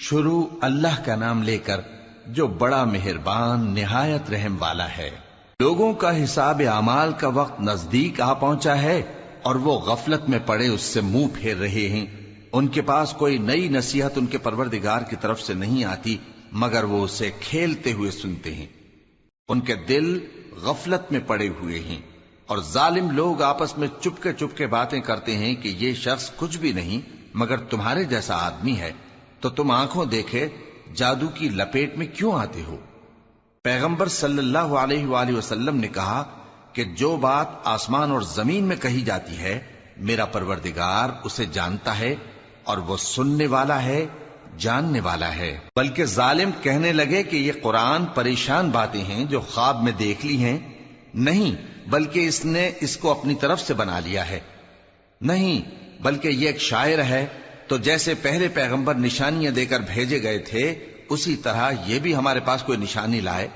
شروع اللہ کا نام لے کر جو بڑا مہربان نہایت رحم والا ہے۔ لوگوں کا حساب اعمال کا وقت نزدیک آ پہنچا ہے اور وہ غفلت میں پڑے اس سے منہ پھیر رہے ہیں۔ ان کے پاس کوئی نئی نصیحت ان کے پروردگار کی طرف سے نہیں آتی مگر وہ اسے کھیلتے ہوئے سنتے ہیں۔ ان کے دل غفلت میں پڑے ہوئے ہیں اور ظالم لوگ آپس میں چپکے باتیں کرتے ہیں کہ یہ شخص کچھ بھی نہیں مگر تمہارے جیسا آدمی ہے، تو تم آنکھوں دیکھے جادو کی لپیٹ میں کیوں آتے ہو؟ پیغمبر صلی اللہ علیہ وآلہ وسلم نے کہا کہ جو بات آسمان اور زمین میں کہی جاتی ہے میرا پروردگار اسے جانتا ہے اور وہ سننے والا ہے، جاننے والا ہے۔ بلکہ ظالم کہنے لگے کہ یہ قرآن پریشان باتیں ہیں جو خواب میں دیکھ لی ہیں، نہیں بلکہ اس نے اس کو اپنی طرف سے بنا لیا ہے، نہیں بلکہ یہ ایک شاعر ہے۔ تو جیسے پہلے پیغمبر نشانیاں دے کر بھیجے گئے تھے اسی طرح یہ بھی ہمارے پاس کوئی نشانی لائے۔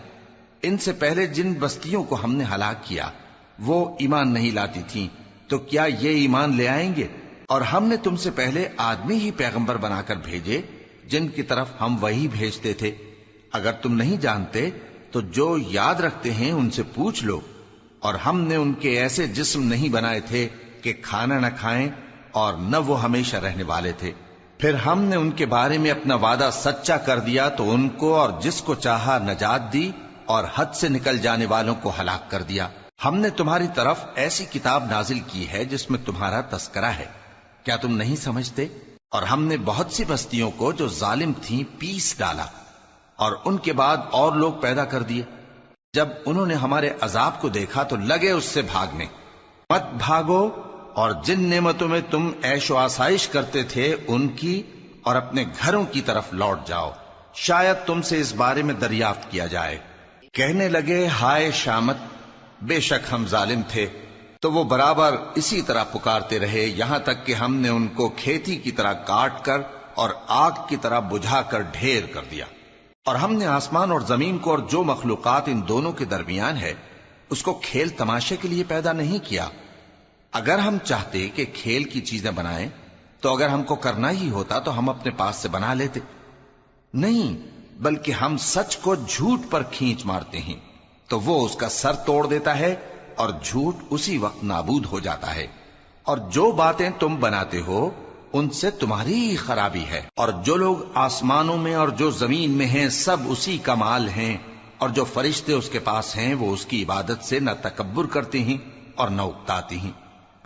ان سے پہلے جن بستیوں کو ہم نے ہلاک کیا وہ ایمان نہیں لاتی تھیں، تو کیا یہ ایمان لے آئیں گے؟ اور ہم نے تم سے پہلے آدمی ہی پیغمبر بنا کر بھیجے جن کی طرف ہم وہی بھیجتے تھے۔ اگر تم نہیں جانتے تو جو یاد رکھتے ہیں ان سے پوچھ لو۔ اور ہم نے ان کے ایسے جسم نہیں بنائے تھے کہ کھانا نہ کھائیں اور نہ وہ ہمیشہ رہنے والے تھے۔ پھر ہم نے ان کے بارے میں اپنا وعدہ سچا کر دیا تو ان کو اور جس کو چاہا نجات دی اور حد سے نکل جانے والوں کو ہلاک کر دیا۔ ہم نے تمہاری طرف ایسی کتاب نازل کی ہے جس میں تمہارا تذکرہ ہے، کیا تم نہیں سمجھتے؟ اور ہم نے بہت سی بستیوں کو جو ظالم تھیں پیس ڈالا اور ان کے بعد اور لوگ پیدا کر دیے۔ جب انہوں نے ہمارے عذاب کو دیکھا تو لگے اس سے بھاگنے۔ مت بھاگو اور جن نعمتوں میں تم عیش و آسائش کرتے تھے ان کی اور اپنے گھروں کی طرف لوٹ جاؤ، شاید تم سے اس بارے میں دریافت کیا جائے۔ کہنے لگے ہائے شامت، بے شک ہم ظالم تھے، تو وہ برابر اسی طرح پکارتے رہے یہاں تک کہ ہم نے ان کو کھیتی کی طرح کاٹ کر اور آگ کی طرح بجھا کر ڈھیر کر دیا۔ اور ہم نے آسمان اور زمین کو اور جو مخلوقات ان دونوں کے درمیان ہے اس کو کھیل تماشے کے لیے پیدا نہیں کیا۔ اگر ہم چاہتے کہ کھیل کی چیزیں بنائیں تو اگر ہم کو کرنا ہی ہوتا تو ہم اپنے پاس سے بنا لیتے، نہیں بلکہ ہم سچ کو جھوٹ پر کھینچ مارتے ہیں تو وہ اس کا سر توڑ دیتا ہے اور جھوٹ اسی وقت نابود ہو جاتا ہے۔ اور جو باتیں تم بناتے ہو ان سے تمہاری ہی خرابی ہے۔ اور جو لوگ آسمانوں میں اور جو زمین میں ہیں سب اسی کا مال ہیں، اور جو فرشتے اس کے پاس ہیں وہ اس کی عبادت سے نہ تکبر کرتے ہیں اور نہ اکتاتے ہیں،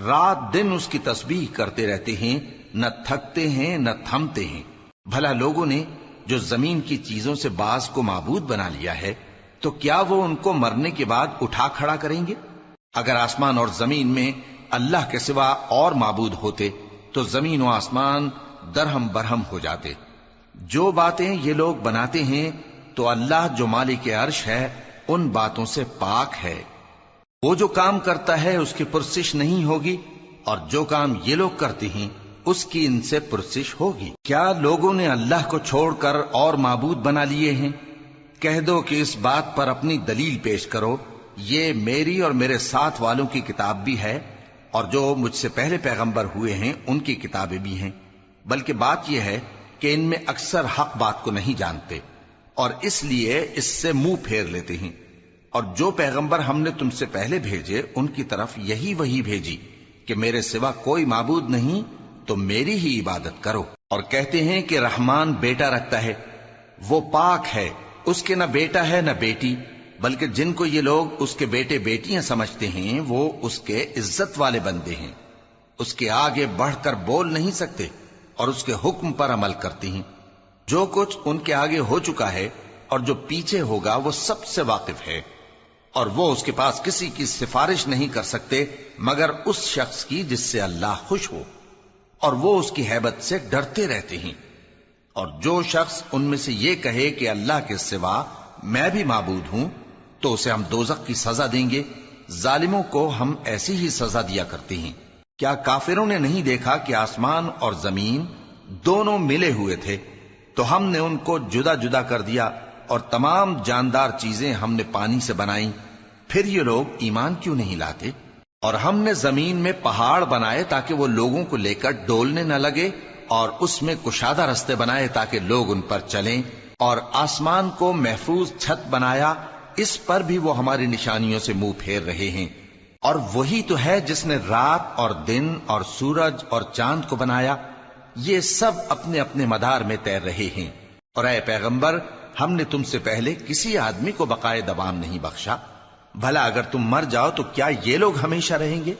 رات دن اس کی تسبیح کرتے رہتے ہیں، نہ تھکتے ہیں نہ تھمتے ہیں۔ بھلا لوگوں نے جو زمین کی چیزوں سے بعض کو معبود بنا لیا ہے تو کیا وہ ان کو مرنے کے بعد اٹھا کھڑا کریں گے؟ اگر آسمان اور زمین میں اللہ کے سوا اور معبود ہوتے تو زمین و آسمان درہم برہم ہو جاتے۔ جو باتیں یہ لوگ بناتے ہیں تو اللہ جو مالک عرش ہے ان باتوں سے پاک ہے۔ وہ جو کام کرتا ہے اس کی پرسش نہیں ہوگی، اور جو کام یہ لوگ کرتے ہیں اس کی ان سے پرسش ہوگی۔ کیا لوگوں نے اللہ کو چھوڑ کر اور معبود بنا لیے ہیں؟ کہہ دو کہ اس بات پر اپنی دلیل پیش کرو، یہ میری اور میرے ساتھ والوں کی کتاب بھی ہے اور جو مجھ سے پہلے پیغمبر ہوئے ہیں ان کی کتابیں بھی ہیں، بلکہ بات یہ ہے کہ ان میں اکثر حق بات کو نہیں جانتے اور اس لیے اس سے منہ پھیر لیتے ہیں۔ اور جو پیغمبر ہم نے تم سے پہلے بھیجے ان کی طرف یہی وحی بھیجی کہ میرے سوا کوئی معبود نہیں تو میری ہی عبادت کرو۔ اور کہتے ہیں کہ رحمان بیٹا رکھتا ہے، وہ پاک ہے، اس کے نہ بیٹا ہے نہ بیٹی، بلکہ جن کو یہ لوگ اس کے بیٹے بیٹیاں سمجھتے ہیں وہ اس کے عزت والے بندے ہیں، اس کے آگے بڑھ کر بول نہیں سکتے اور اس کے حکم پر عمل کرتے ہیں۔ جو کچھ ان کے آگے ہو چکا ہے اور جو پیچھے ہوگا وہ سب سے واقف ہے، اور وہ اس کے پاس کسی کی سفارش نہیں کر سکتے مگر اس شخص کی جس سے اللہ خوش ہو، اور وہ اس کی ہیبت سے ڈرتے رہتے ہیں۔ اور جو شخص ان میں سے یہ کہے کہ اللہ کے سوا میں بھی معبود ہوں تو اسے ہم دوزخ کی سزا دیں گے، ظالموں کو ہم ایسی ہی سزا دیا کرتے ہیں۔ کیا کافروں نے نہیں دیکھا کہ آسمان اور زمین دونوں ملے ہوئے تھے تو ہم نے ان کو جدا جدا کر دیا، اور تمام جاندار چیزیں ہم نے پانی سے بنائیں، پھر یہ لوگ ایمان کیوں نہیں لاتے؟ اور ہم نے زمین میں پہاڑ بنائے تاکہ وہ لوگوں کو لے کر ڈولنے نہ لگے، اور اس میں کشادہ رستے بنائے تاکہ لوگ ان پر چلیں، اور آسمان کو محفوظ چھت بنایا، اس پر بھی وہ ہماری نشانیوں سے منہ پھیر رہے ہیں۔ اور وہی تو ہے جس نے رات اور دن اور سورج اور چاند کو بنایا، یہ سب اپنے اپنے مدار میں تیر رہے ہیں۔ اور اے پیغمبر، ہم نے تم سے پہلے کسی آدمی کو بقائے دوام نہیں بخشا، بھلا اگر تم مر جاؤ تو کیا یہ لوگ ہمیشہ رہیں گے؟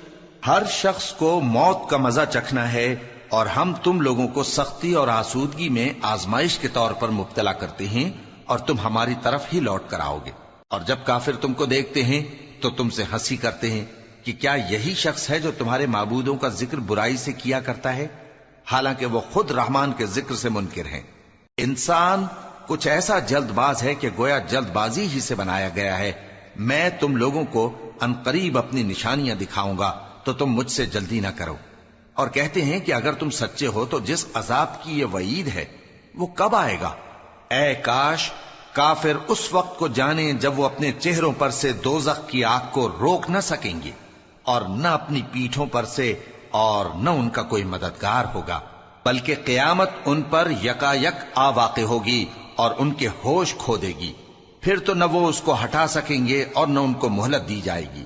ہر شخص کو موت کا مزہ چکھنا ہے، اور ہم تم لوگوں کو سختی اور آسودگی میں آزمائش کے طور پر مبتلا کرتے ہیں، اور تم ہماری طرف ہی لوٹ کر آؤ گے۔ اور جب کافر تم کو دیکھتے ہیں تو تم سے ہنسی کرتے ہیں کہ کیا یہی شخص ہے جو تمہارے معبودوں کا ذکر برائی سے کیا کرتا ہے، حالانکہ وہ خود رحمان کے ذکر سے منکر ہیں۔ انسان کچھ ایسا جلد باز ہے کہ گویا جلد بازی ہی سے بنایا گیا ہے۔ میں تم لوگوں کو عنقریب اپنی نشانیاں دکھاؤں گا تو تم مجھ سے جلدی نہ کرو۔ اور کہتے ہیں کہ اگر تم سچے ہو تو جس عذاب کی یہ وعید ہے وہ کب آئے گا؟ اے کاش کافر اس وقت کو جانیں جب وہ اپنے چہروں پر سے دوزخ کی آگ کو روک نہ سکیں گے، اور نہ اپنی پیٹھوں پر سے، اور نہ ان کا کوئی مددگار ہوگا، بلکہ قیامت ان پر یکا یک آ واقع ہوگی اور ان کے ہوش کھو دے گی۔ پھر تو نہ وہ اس کو ہٹا سکیں گے اور نہ ان کو مہلت دی جائے گی۔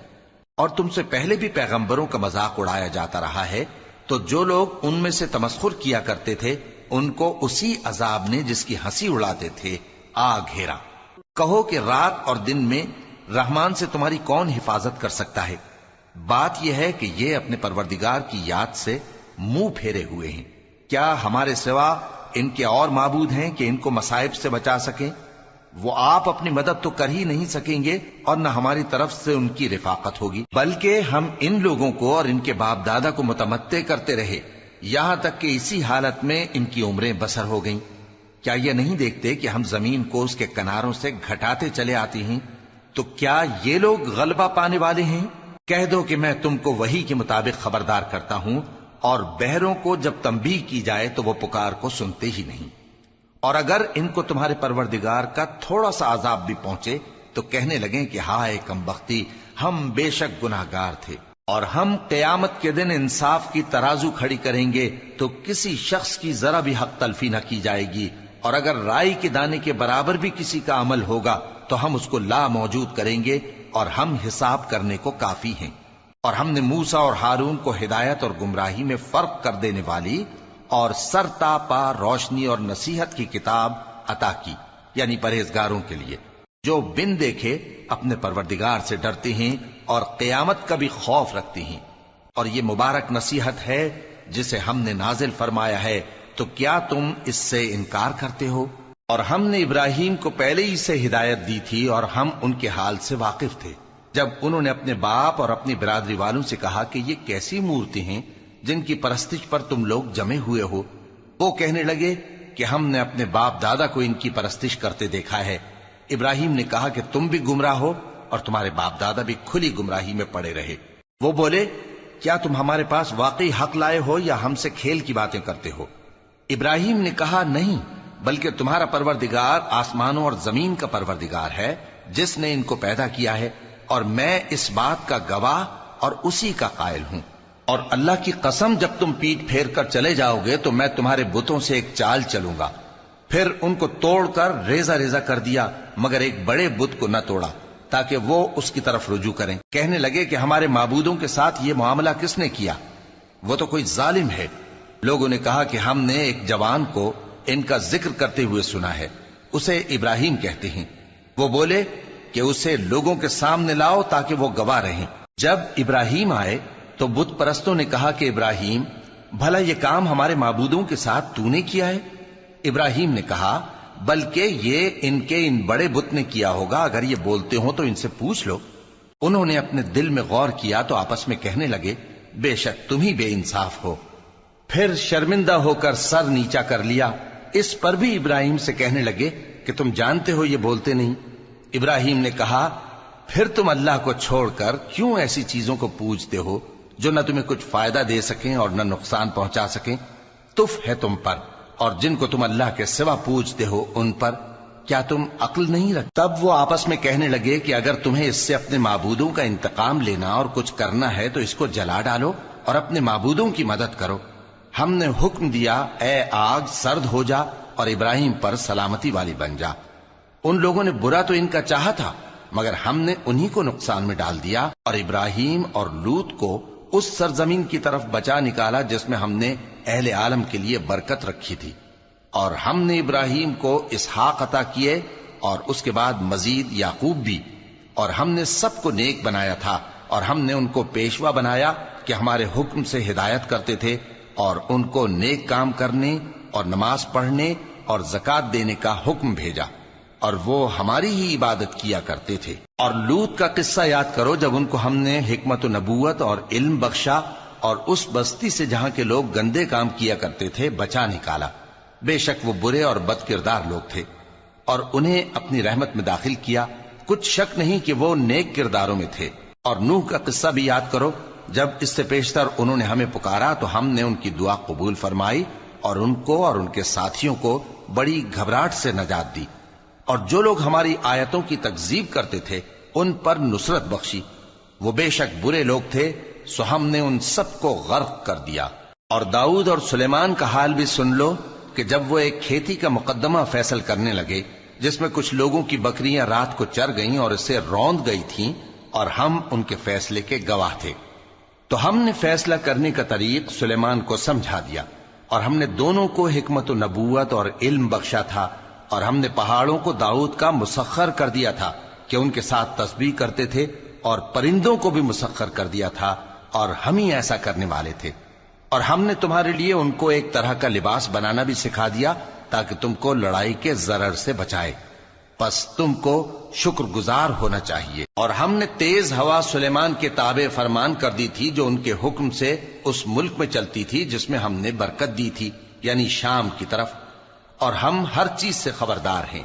اور تم سے پہلے بھی پیغمبروں کا مذاق اڑایا جاتا رہا ہے، تو جو لوگ ان میں سے تمسخر کیا کرتے تھے ان کو اسی عذاب نے جس کی ہنسی اڑاتے تھے آ گھیرا۔ کہو کہ رات اور دن میں رحمان سے تمہاری کون حفاظت کر سکتا ہے؟ بات یہ ہے کہ یہ اپنے پروردگار کی یاد سے منہ پھیرے ہوئے ہیں۔ کیا ہمارے سوا ان کے اور معبود ہیں کہ ان کو مصائب سے بچا سکیں؟ وہ آپ اپنی مدد تو کر ہی نہیں سکیں گے، اور نہ ہماری طرف سے ان کی رفاقت ہوگی، بلکہ ہم ان لوگوں کو اور ان کے باپ دادا کو متمتع کرتے رہے، یہاں تک کہ اسی حالت میں ان کی عمریں بسر ہو گئیں۔ کیا یہ نہیں دیکھتے کہ ہم زمین کو اس کے کناروں سے گھٹاتے چلے آتے ہیں؟ تو کیا یہ لوگ غلبہ پانے والے ہیں؟ کہہ دو کہ میں تم کو وحی کے مطابق خبردار کرتا ہوں، اور بہروں کو جب تنبیہ کی جائے تو وہ پکار کو سنتے ہی نہیں۔ اور اگر ان کو تمہارے پروردگار کا تھوڑا سا عذاب بھی پہنچے تو کہنے لگیں کہ ہائے کمبختی، ہم بے شک گناہگار تھے۔ اور ہم قیامت کے دن انصاف کی ترازو کھڑی کریں گے تو کسی شخص کی ذرا بھی حق تلفی نہ کی جائے گی، اور اگر رائی کے دانے کے برابر بھی کسی کا عمل ہوگا تو ہم اس کو لا موجود کریں گے، اور ہم حساب کرنے کو کافی ہیں۔ اور ہم نے موسیٰ اور ہارون کو ہدایت اور گمراہی میں فرق کر دینے والی اور سر تا پا روشنی اور نصیحت کی کتاب عطا کی، یعنی پرہیزگاروں کے لیے جو بن دیکھے اپنے پروردگار سے ڈرتے ہیں اور قیامت کا بھی خوف رکھتے ہیں۔ اور یہ مبارک نصیحت ہے جسے ہم نے نازل فرمایا ہے، تو کیا تم اس سے انکار کرتے ہو؟ اور ہم نے ابراہیم کو پہلے ہی سے ہدایت دی تھی، اور ہم ان کے حال سے واقف تھے جب انہوں نے اپنے باپ اور اپنی برادری والوں سے کہا کہ یہ کیسی مورتی ہیں جن کی پرستش پر تم لوگ جمے ہوئے ہو۔ وہ کہنے لگے کہ ہم نے اپنے باپ دادا کو ان کی پرستش کرتے دیکھا ہے۔ ابراہیم نے کہا کہ تم بھی گمراہ ہو اور تمہارے باپ دادا بھی کھلی گمراہی میں پڑے رہے۔ وہ بولے کیا تم ہمارے پاس واقعی حق لائے ہو یا ہم سے کھیل کی باتیں کرتے ہو؟ ابراہیم نے کہا نہیں، بلکہ تمہارا پروردگار آسمانوں اور زمین کا پروردگار ہے جس نے ان کو پیدا کیا ہے، اور میں اس بات کا گواہ اور اسی کا قائل ہوں۔ اور اللہ کی قسم جب تم پیٹ پھیر کر چلے جاؤ گے تو میں تمہارے بتوں سے ایک چال چلوں گا۔ پھر ان کو توڑ کر ریزہ ریزہ کر دیا، مگر ایک بڑے بت کو نہ توڑا تاکہ وہ اس کی طرف رجوع کریں۔ کہنے لگے کہ ہمارے معبودوں کے ساتھ یہ معاملہ کس نے کیا؟ وہ تو کوئی ظالم ہے۔ لوگوں نے کہا کہ ہم نے ایک جوان کو ان کا ذکر کرتے ہوئے سنا ہے، اسے ابراہیم کہتے ہیں۔ وہ بولے کہ اسے لوگوں کے سامنے لاؤ تاکہ وہ گواہ رہیں۔ جب ابراہیم آئے تو بت پرستوں نے کہا کہ ابراہیم، بھلا یہ کام ہمارے معبودوں کے ساتھ تو نے کیا ہے؟ ابراہیم نے کہا بلکہ یہ ان بڑے بت نے کیا ہوگا، اگر یہ بولتے ہوں تو ان سے پوچھ لو۔ انہوں نے اپنے دل میں غور کیا تو آپس میں کہنے لگے بے شک تم ہی بے انصاف ہو۔ پھر شرمندہ ہو کر سر نیچا کر لیا۔ اس پر بھی ابراہیم سے کہنے لگے کہ تم جانتے ہو یہ بولتے نہیں۔ ابراہیم نے کہا پھر تم اللہ کو چھوڑ کر کیوں ایسی چیزوں کو پوجتے ہو جو نہ تمہیں کچھ فائدہ دے سکیں اور نہ نقصان پہنچا سکیں؟ تف ہے تم پر اور جن کو تم اللہ کے سوا پوجتے ہو ان پر، کیا تم عقل نہیں رکھتے؟ تب وہ آپس میں کہنے لگے کہ اگر تمہیں اس سے اپنے معبودوں کا انتقام لینا اور کچھ کرنا ہے تو اس کو جلا ڈالو اور اپنے معبودوں کی مدد کرو۔ ہم نے حکم دیا اے آگ سرد ہو جا اور ابراہیم پر سلامتی والی بن جا۔ ان لوگوں نے برا تو ان کا چاہا تھا، مگر ہم نے انہی کو نقصان میں ڈال دیا اور ابراہیم اور لوط کو اس سرزمین کی طرف بچا نکالا جس میں ہم نے اہل عالم کے لیے برکت رکھی تھی۔ اور ہم نے ابراہیم کو اسحاق عطا کیے اور اس کے بعد مزید یعقوب بھی، اور ہم نے سب کو نیک بنایا تھا، اور ہم نے ان کو پیشوا بنایا کہ ہمارے حکم سے ہدایت کرتے تھے، اور ان کو نیک کام کرنے اور نماز پڑھنے اور زکات دینے کا حکم بھیجا، اور وہ ہماری ہی عبادت کیا کرتے تھے۔ اور لوط کا قصہ یاد کرو جب ان کو ہم نے حکمت و نبوت اور علم بخشا اور اس بستی سے جہاں کے لوگ گندے کام کیا کرتے تھے بچا نکالا۔ بے شک وہ برے اور بد کردار لوگ تھے، اور انہیں اپنی رحمت میں داخل کیا، کچھ شک نہیں کہ وہ نیک کرداروں میں تھے۔ اور نوح کا قصہ بھی یاد کرو جب اس سے پیشتر انہوں نے ہمیں پکارا تو ہم نے ان کی دعا قبول فرمائی اور ان کو اور ان کے ساتھیوں کو بڑی گھبراہٹ سے نجات دی، اور جو لوگ ہماری آیتوں کی تکذیب کرتے تھے ان پر نصرت بخشی۔ وہ بے شک برے لوگ تھے، سو ہم نے ان سب کو غرق کر دیا۔ اور داؤد اور سلیمان کا حال بھی سن لو کہ جب وہ ایک کھیتی کا مقدمہ فیصل کرنے لگے جس میں کچھ لوگوں کی بکریاں رات کو چر گئیں اور اسے روند گئی تھیں، اور ہم ان کے فیصلے کے گواہ تھے، تو ہم نے فیصلہ کرنے کا طریق سلیمان کو سمجھا دیا، اور ہم نے دونوں کو حکمت و نبوت اور علم بخشا تھا، اور ہم نے پہاڑوں کو داؤد کا مسخر کر دیا تھا کہ ان کے ساتھ تسبیح کرتے تھے، اور پرندوں کو بھی مسخر کر دیا تھا، اور ہم ہی ایسا کرنے والے تھے۔ اور ہم نے تمہارے لیے ان کو ایک طرح کا لباس بنانا بھی سکھا دیا تاکہ تم کو لڑائی کے ضرر سے بچائے، پس تم کو شکر گزار ہونا چاہیے۔ اور ہم نے تیز ہوا سلیمان کے تابع فرمان کر دی تھی جو ان کے حکم سے اس ملک میں چلتی تھی جس میں ہم نے برکت دی تھی، یعنی شام کی طرف، اور ہم ہر چیز سے خبردار ہیں۔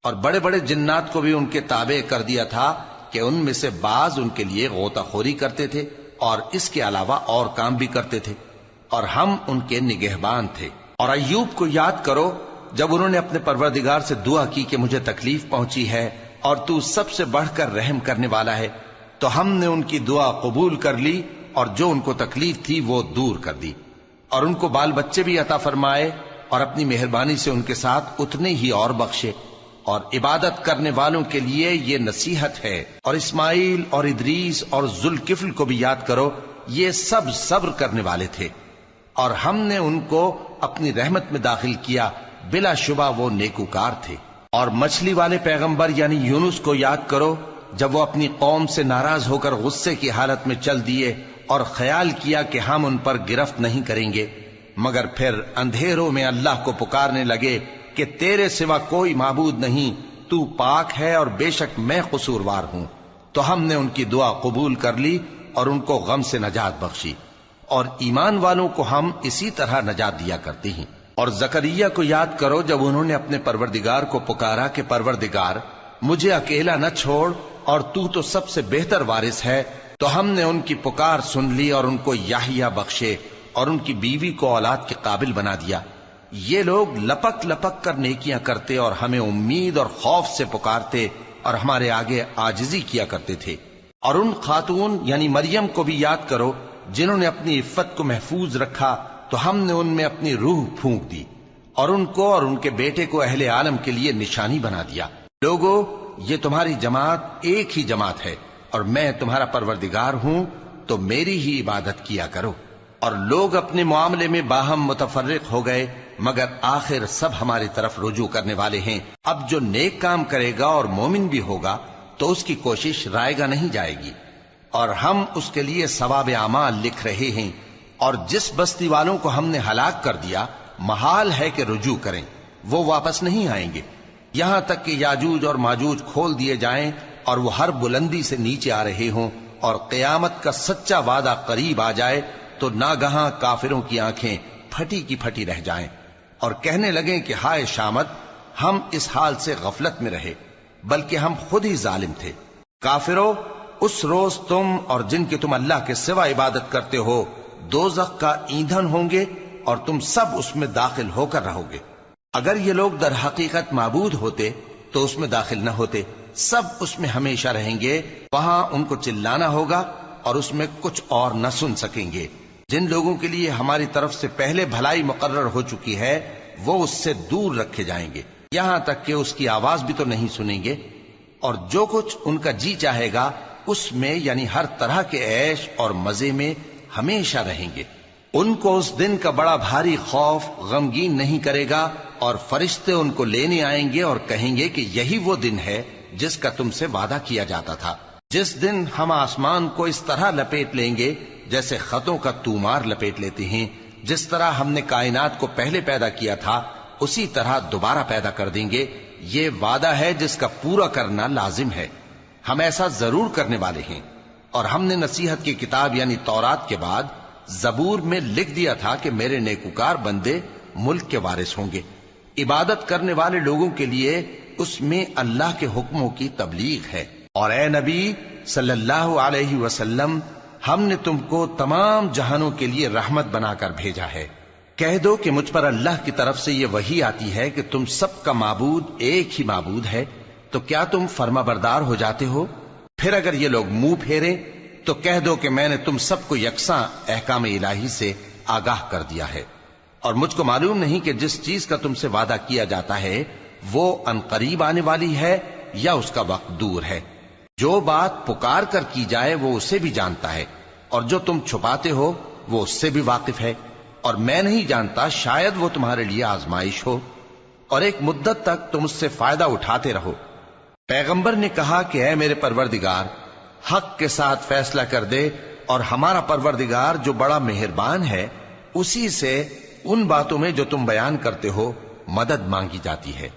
اور بڑے بڑے جنات کو بھی ان کے تابع کر دیا تھا کہ ان میں سے بعض ان کے لیے غوطہ خوری کرتے تھے اور اس کے علاوہ اور کام بھی کرتے تھے، اور ہم ان کے نگہبان تھے۔ اور ایوب کو یاد کرو جب انہوں نے اپنے پروردگار سے دعا کی کہ مجھے تکلیف پہنچی ہے اور تو سب سے بڑھ کر رحم کرنے والا ہے، تو ہم نے ان کی دعا قبول کر لی اور جو ان کو تکلیف تھی وہ دور کر دی، اور ان کو بال بچے بھی عطا فرمائے، اور اپنی مہربانی سے ان کے ساتھ اتنے ہی اور بخشے۔ اور عبادت کرنے والوں کے لیے یہ نصیحت ہے۔ اور اسماعیل اور ادریس اور ذوالکفل کو بھی یاد کرو، یہ سب صبر کرنے والے تھے، اور ہم نے ان کو اپنی رحمت میں داخل کیا، بلا شبہ وہ نیکوکار تھے۔ اور مچھلی والے پیغمبر یعنی یونس کو یاد کرو جب وہ اپنی قوم سے ناراض ہو کر غصے کی حالت میں چل دیے اور خیال کیا کہ ہم ان پر گرفت نہیں کریں گے، مگر پھر اندھیروں میں اللہ کو پکارنے لگے کہ تیرے سوا کوئی معبود نہیں، تو پاک ہے اور بے شک میں قصوروار ہوں، تو ہم نے ان کی دعا قبول کر لی اور ان کو غم سے نجات بخشی، اور ایمان والوں کو ہم اسی طرح نجات دیا کرتے ہیں۔ اور زکریا کو یاد کرو جب انہوں نے اپنے پروردگار کو پکارا کہ پروردگار مجھے اکیلا نہ چھوڑ اور تو سب سے بہتر وارث ہے، تو ہم نے ان کی پکار سن لی اور ان کو یحییٰ بخشے اور ان کی بیوی کو اولاد کے قابل بنا دیا۔ یہ لوگ لپک لپک کر نیکیاں کرتے اور ہمیں امید اور خوف سے پکارتے اور ہمارے آگے عاجزی کیا کرتے تھے۔ اور ان خاتون یعنی مریم کو بھی یاد کرو جنہوں نے اپنی عفت کو محفوظ رکھا، تو ہم نے ان میں اپنی روح پھونک دی اور ان کو اور ان کے بیٹے کو اہل عالم کے لیے نشانی بنا دیا۔ لوگو، یہ تمہاری جماعت ایک ہی جماعت ہے اور میں تمہارا پروردگار ہوں، تو میری ہی عبادت کیا کرو۔ اور لوگ اپنے معاملے میں باہم متفرق ہو گئے، مگر آخر سب ہماری طرف رجوع کرنے والے ہیں۔ اب جو نیک کام کرے گا اور مومن بھی ہوگا تو اس کی کوشش رائے گا نہیں جائے گی، اور ہم اس کے لیے ثواب اعمال لکھ رہے ہیں۔ اور جس بستی والوں کو ہم نے ہلاک کر دیا، محال ہے کہ رجوع کریں، وہ واپس نہیں آئیں گے، یہاں تک کہ یاجوج اور ماجوج کھول دیے جائیں اور وہ ہر بلندی سے نیچے آ رہے ہوں، اور قیامت کا سچا وعدہ قریب آ جائے تو ناگہاں کافروں کی آنکھیں پھٹی کی پھٹی رہ جائیں اور کہنے لگیں کہ ہائے شامت، ہم اس حال سے غفلت میں رہے، بلکہ ہم خود ہی ظالم تھے۔ کافرو، اس روز تم اور جن کے تم اللہ کے سوا عبادت کرتے ہو دوزخ کا ایندھن ہوں گے اور تم سب اس میں داخل ہو کر رہو گے۔ اگر یہ لوگ در حقیقت معبود ہوتے تو اس میں داخل نہ ہوتے، سب اس میں ہمیشہ رہیں گے، وہاں ان کو چلانا ہوگا اور اس میں کچھ اور نہ سن سکیں گے۔ جن لوگوں کے لیے ہماری طرف سے پہلے بھلائی مقرر ہو چکی ہے وہ اس سے دور رکھے جائیں گے، یہاں تک کہ اس کی آواز بھی تو نہیں سنیں گے، اور جو کچھ ان کا جی چاہے گا اس میں یعنی ہر طرح کے عیش اور مزے میں ہمیشہ رہیں گے۔ ان کو اس دن کا بڑا بھاری خوف غمگین نہیں کرے گا، اور فرشتے ان کو لینے آئیں گے اور کہیں گے کہ یہی وہ دن ہے جس کا تم سے وعدہ کیا جاتا تھا، جس دن ہم آسمان کو اس طرح لپیٹ لیں گے جیسے خطوں کا تومار لپیٹ لیتے ہیں، جس طرح ہم نے کائنات کو پہلے پیدا کیا تھا اسی طرح دوبارہ پیدا کر دیں گے۔ یہ وعدہ ہے جس کا پورا کرنا لازم ہے، ہم ایسا ضرور کرنے والے ہیں۔ اور ہم نے نصیحت کی کتاب یعنی تورات کے بعد زبور میں لکھ دیا تھا کہ میرے نیکوکار بندے ملک کے وارث ہوں گے۔ عبادت کرنے والے لوگوں کے لیے اس میں اللہ کے حکموں کی تبلیغ ہے۔ اور اے نبی صلی اللہ علیہ وسلم، ہم نے تم کو تمام جہانوں کے لیے رحمت بنا کر بھیجا ہے۔ کہہ دو کہ مجھ پر اللہ کی طرف سے یہ وحی آتی ہے کہ تم سب کا معبود ایک ہی معبود ہے، تو کیا تم فرما بردار ہو جاتے ہو؟ پھر اگر یہ لوگ منہ پھیریں تو کہہ دو کہ میں نے تم سب کو یکساں احکام الہی سے آگاہ کر دیا ہے، اور مجھ کو معلوم نہیں کہ جس چیز کا تم سے وعدہ کیا جاتا ہے وہ عنقریب آنے والی ہے یا اس کا وقت دور ہے۔ جو بات پکار کر کی جائے وہ اسے بھی جانتا ہے، اور جو تم چھپاتے ہو وہ اس سے بھی واقف ہے، اور میں نہیں جانتا شاید وہ تمہارے لیے آزمائش ہو، اور ایک مدت تک تم اس سے فائدہ اٹھاتے رہو۔ پیغمبر نے کہا کہ اے میرے پروردگار، حق کے ساتھ فیصلہ کر دے، اور ہمارا پروردگار جو بڑا مہربان ہے اسی سے ان باتوں میں جو تم بیان کرتے ہو مدد مانگی جاتی ہے۔